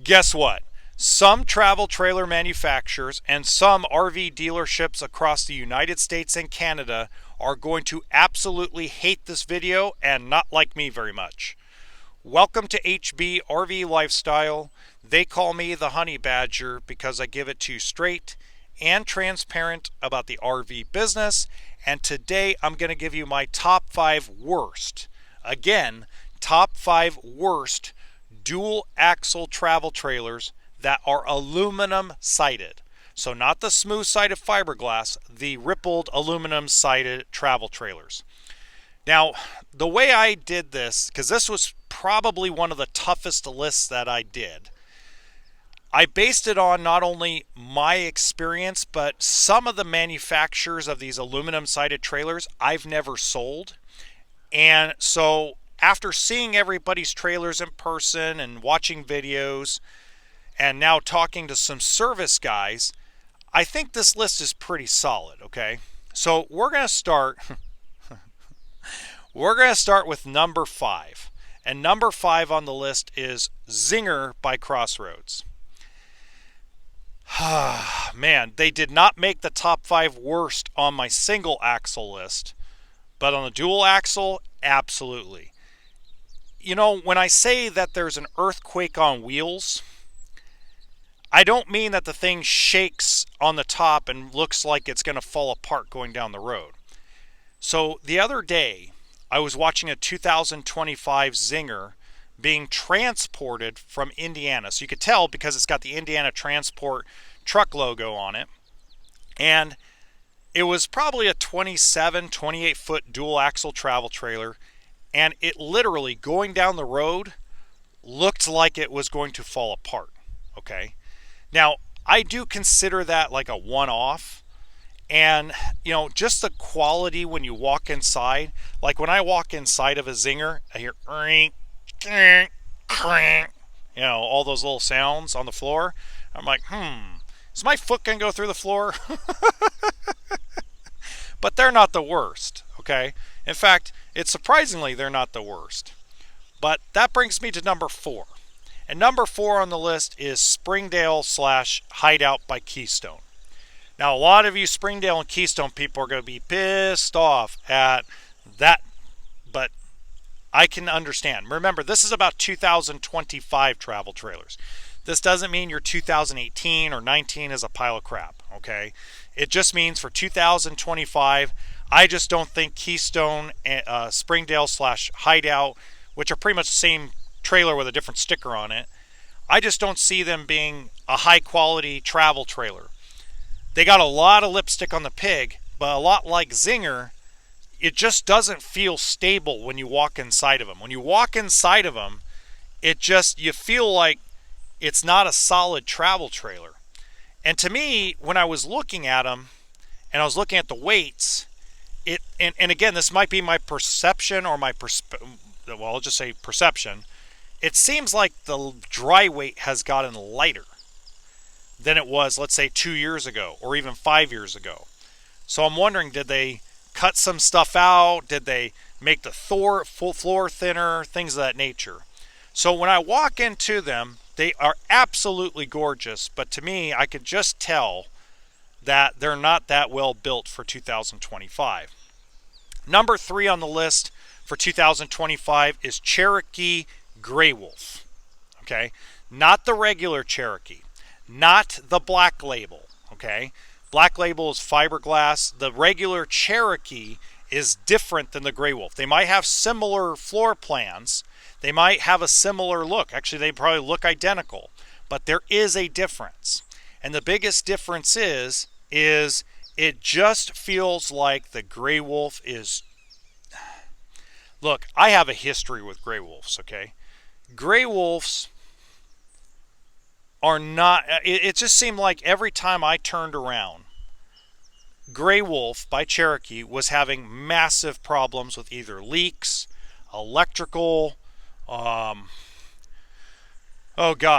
Guess what? Some travel trailer manufacturers and some RV dealerships across the United States and Canada are going to absolutely hate this video and not like me very much. Welcome to HBRV Lifestyle. They call me the Honey Badger because I give it to you straight and transparent about the RV business. And today I'm going to give you my top 5 worst, again, top 5 worst dual axle travel trailers that are aluminum sided. So not the smooth sided fiberglass, the rippled aluminum sided travel trailers. Now, the way I did this, because this was probably one of the toughest lists that I did, I based it on not only my experience, but some of the manufacturers of these aluminum sided trailers I've never sold. And so after seeing everybody's trailers in person and watching videos, and now talking to some service guys, I think this list is pretty solid, okay? So we're going to start with number 5. And number 5 on the list is Zinger by Crossroads. Man, they did not make the top 5 worst on my single axle list, but on the dual axle, absolutely. You know, when I say that there's an earthquake on wheels, I don't mean that the thing shakes on the top and looks like it's going to fall apart going down the road. So the other day, I was watching a 2025 Zinger being transported from Indiana. So you could tell because it's got the Indiana Transport truck logo on it. And it was probably a 28 foot dual axle travel trailer. And it literally, going down the road, looked like it was going to fall apart. Okay. Now, I do consider that like a one-off, and, you know, just the quality when you walk inside, like when I walk inside of a Zinger, I hear, you know, all those little sounds on the floor. I'm like, is my foot going to go through the floor? But they're not the worst, okay? In fact, it's surprisingly they're not the worst. But that brings me to number 4. And number 4 on the list is Springdale / Hideout by Keystone. Now, a lot of you Springdale and Keystone people are going to be pissed off at that, but I can understand. Remember, this is about 2025 travel trailers. This doesn't mean your 2018 or 19 is a pile of crap, okay? It just means for 2025, I just don't think Keystone, Springdale / Hideout, which are pretty much the same trailer with a different sticker on it, I just don't see them being a high quality travel trailer. They got a lot of lipstick on the pig, but a lot like Zinger, it just doesn't feel stable when you walk inside of them. When you walk inside of them, you feel like it's not a solid travel trailer. And to me, when I was looking at them and I was looking at the weights, and again, this might be my perception or I'll just say perception. It seems like the dry weight has gotten lighter than it was, let's say, 2 years ago or even 5 years ago. So I'm wondering, did they cut some stuff out? Did they make the full floor thinner? Things of that nature. So when I walk into them, they are absolutely gorgeous. But to me, I could just tell that they're not that well built for 2025. Number 3 on the list for 2025 is Cherokee Grey Wolf, okay? Not the regular Cherokee, not the Black Label, okay? Black Label is fiberglass. The regular Cherokee is different than the Grey Wolf. They might have similar floor plans. They might have a similar look. Actually, they probably look identical, but there is a difference. And the biggest difference is it just feels like the Grey Wolf is... Look, I have a history with Grey Wolves, okay? Grey Wolves are not... It just seemed like every time I turned around, Grey Wolf by Cherokee was having massive problems with either leaks, electrical,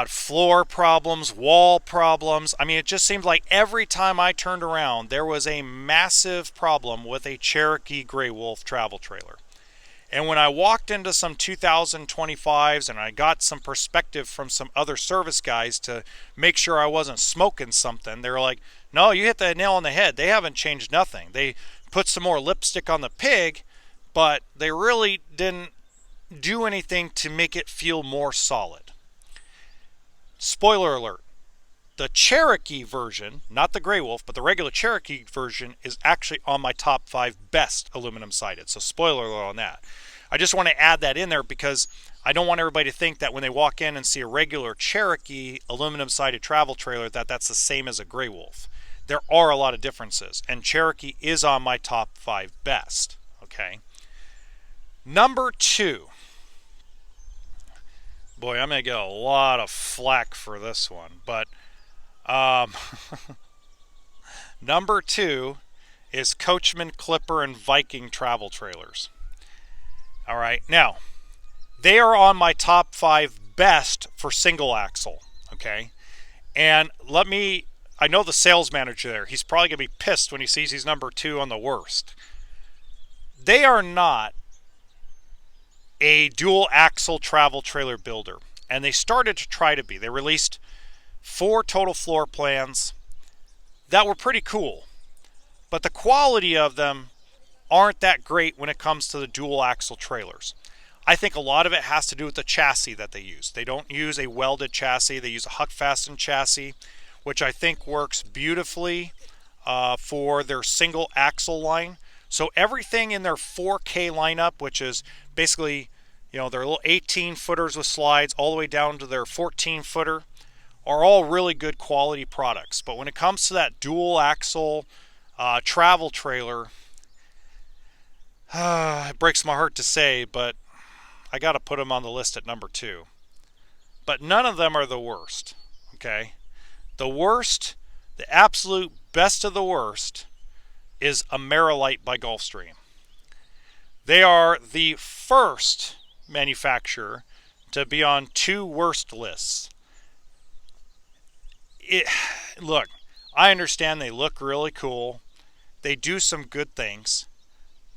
floor problems, wall problems. I mean, it just seemed like every time I turned around, there was a massive problem with a Cherokee Grey Wolf travel trailer. And when I walked into some 2025s and I got some perspective from some other service guys to make sure I wasn't smoking something, they were like, no, you hit the nail on the head. They haven't changed nothing. They put some more lipstick on the pig, but they really didn't do anything to make it feel more solid. Spoiler alert. The Cherokee version, not the Grey Wolf, but the regular Cherokee version is actually on my top 5 best aluminum sided. So spoiler alert on that. I just want to add that in there because I don't want everybody to think that when they walk in and see a regular Cherokee aluminum sided travel trailer that that's the same as a Grey Wolf. There are a lot of differences, and Cherokee is on my top 5 best. Okay. Number 2. Boy, I'm going to get a lot of flack for this one, but number 2 is Coachman, Clipper, and Viking travel trailers. All right, now they are on my top 5 best for single axle. Okay, and I know the sales manager there. He's probably gonna be pissed when he sees he's number 2 on the worst. They are not a dual axle travel trailer builder, and they started to try to be. They released 4 total floor plans that were pretty cool, but the quality of them aren't that great when it comes to the dual axle trailers. I think a lot of it has to do with the chassis that they use. They don't use a welded chassis. They use a huck fastened chassis, which I think works beautifully for their single axle line. So everything in their 4K lineup, which is basically, their little 18 footers with slides all the way down to their 14 footer, are all really good quality products. But when it comes to that dual axle travel trailer, it breaks my heart to say, but I got to put them on the list at number 2. But none of them are the worst. Okay, the worst, the absolute best of the worst, is Amerilite by Gulfstream. They are the first manufacturer to be on 2 worst lists. Look, I understand they look really cool. They do some good things,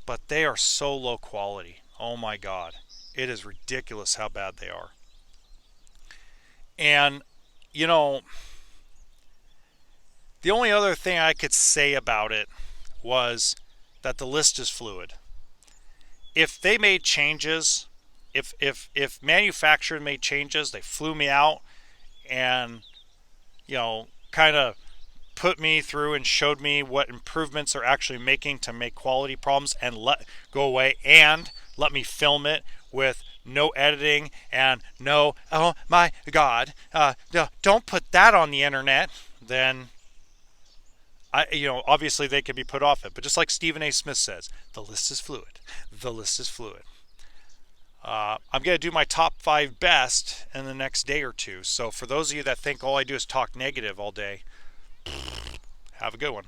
but they are so low quality. Oh my God. It is ridiculous how bad they are. And, the only other thing I could say about it was that the list is fluid. If they made changes, if manufacturer made changes, they flew me out and, kind of put me through and showed me what improvements they're actually making to make quality problems and let go away and let me film it with no editing and no, oh my God, no, don't put that on the internet, then obviously they can be put off it. But just like Stephen A. Smith says, the list is fluid. The list is fluid. I'm going to do my top 5 best in the next day or 2. So for those of you that think all I do is talk negative all day, have a good one.